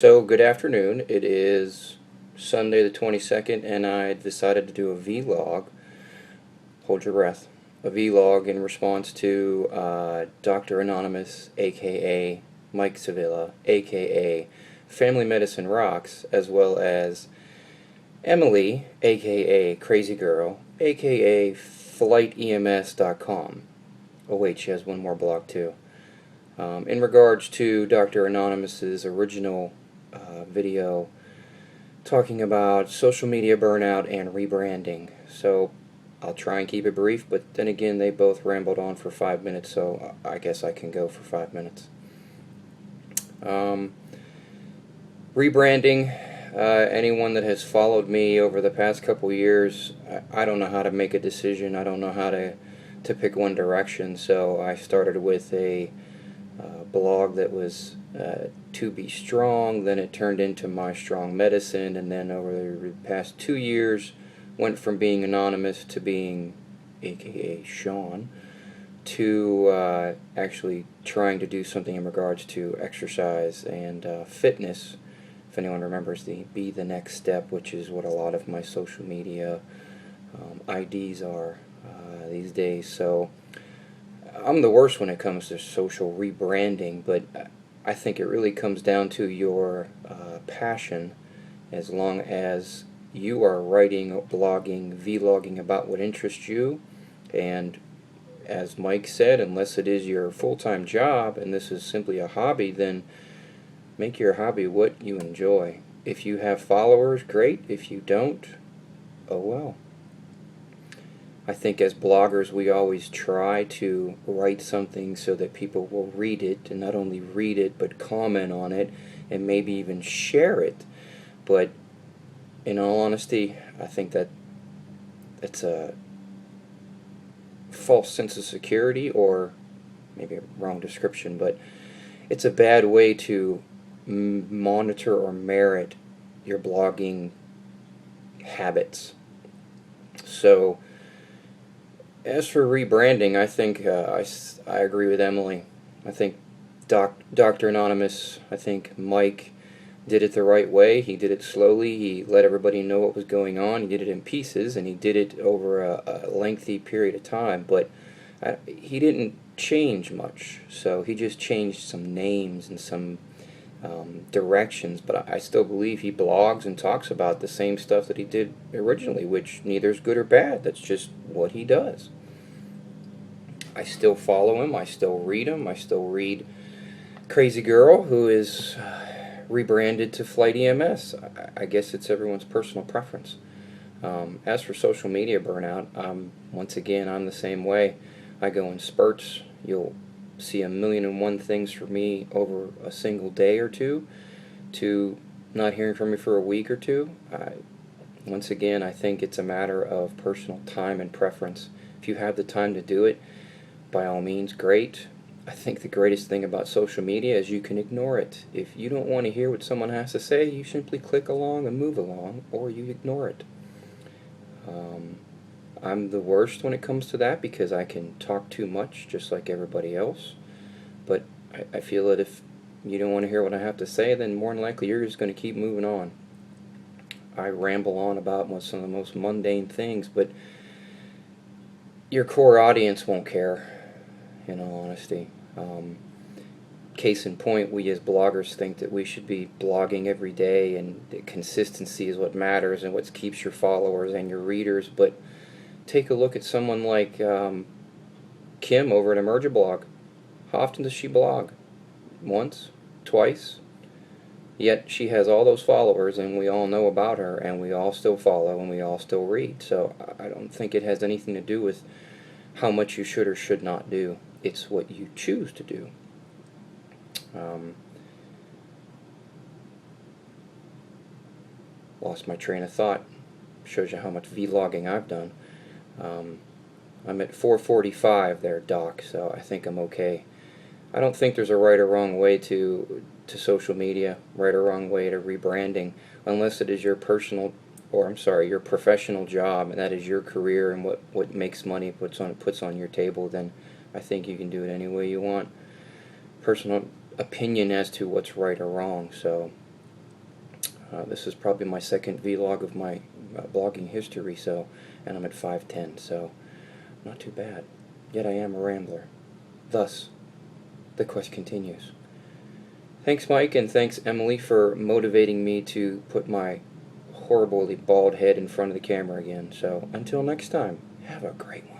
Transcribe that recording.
So, good afternoon. It is Sunday the 22nd, and I decided to do a vlog. Hold your breath. A vlog in response to Dr. Anonymous, aka Mike Sevilla, aka Family Medicine Rocks, as well as Emily, aka Crazy Girl, aka FlightEMS.com. Oh, wait, she has one more blog too. In regards to Dr. Anonymous's original video talking about social media burnout and rebranding. So I'll try and keep it brief, but then again, they both rambled on for 5 minutes, so I guess I can go for 5 minutes. Rebranding. Anyone that has followed me over the past couple years, I don't know how to make a decision. I don't know how to pick one direction, so I started with a blog that was To Be Strong, then it turned into My Strong Medicine, and then over the past 2 years went from being anonymous to being aka Sean to actually trying to do something in regards to exercise and fitness. If anyone remembers the Be the Next Step, which is what a lot of my social media IDs are these days. So I'm the worst when it comes to social rebranding, but I think it really comes down to your passion. As long as you are writing, blogging, vlogging about what interests you, and as Mike said, unless it is your full-time job and this is simply a hobby, then make your hobby what you enjoy. If you have followers, great. If you don't, oh well. I think as bloggers we always try to write something so that people will read it, and not only read it but comment on it and maybe even share it. But in all honesty, I think that that's a false sense of security, or maybe a wrong description, but it's a bad way to monitor or merit your blogging habits. So as for rebranding, I think I agree with Emily. I think Dr. Anonymous, I think Mike did it the right way. He did it slowly. He let everybody know what was going on. He did it in pieces, and he did it over a lengthy period of time. But he didn't change much. So he just changed some names and some directions. But I still believe he blogs and talks about the same stuff that he did originally, which neither is good or bad. That's just what he does. I still follow him. I still read him. I still read Crazy Girl, who is rebranded to Flight EMS. I guess it's everyone's personal preference. As for social media burnout, once again, I'm the same way. I go in spurts. You'll see 1,000,001 things for me over a single day or two, to not hearing from me for a week or two. Once again, I think it's a matter of personal time and preference. If you have the time to do it, by all means, great. I think the greatest thing about social media is you can ignore it. If you don't want to hear what someone has to say, you simply click along and move along, or you ignore it. I'm the worst when it comes to that because I can talk too much, just like everybody else. But I feel that if you don't want to hear what I have to say, then more than likely you're just going to keep moving on. I ramble on about some of the most mundane things, but your core audience won't care, in all honesty. Case in point, we as bloggers think that we should be blogging every day, and that consistency is what matters and what keeps your followers and your readers. But take a look at someone like Kim over at Emergeblog. How often does she blog? Once? Twice? Yet she has all those followers, and we all know about her, and we all still follow, and we all still read. So I don't think it has anything to do with how much you should or should not do. It's what you choose to do. Lost my train of thought. Shows you how much vlogging I've done. I'm at 4:45 there, Doc, so I think I'm okay. I don't think there's a right or wrong way to social media, right or wrong way to rebranding, unless it is your personal, or I'm sorry, your professional job, and that is your career and what makes money, puts on your table. Then I think you can do it any way you want. Personal opinion as to what's right or wrong. So This is probably my second vlog of my blogging history, and I'm at 510, so not too bad. Yet I am a rambler. Thus, the quest continues. Thanks, Mike, and thanks, Emily, for motivating me to put my horribly bald head in front of the camera again. So, until next time, have a great one.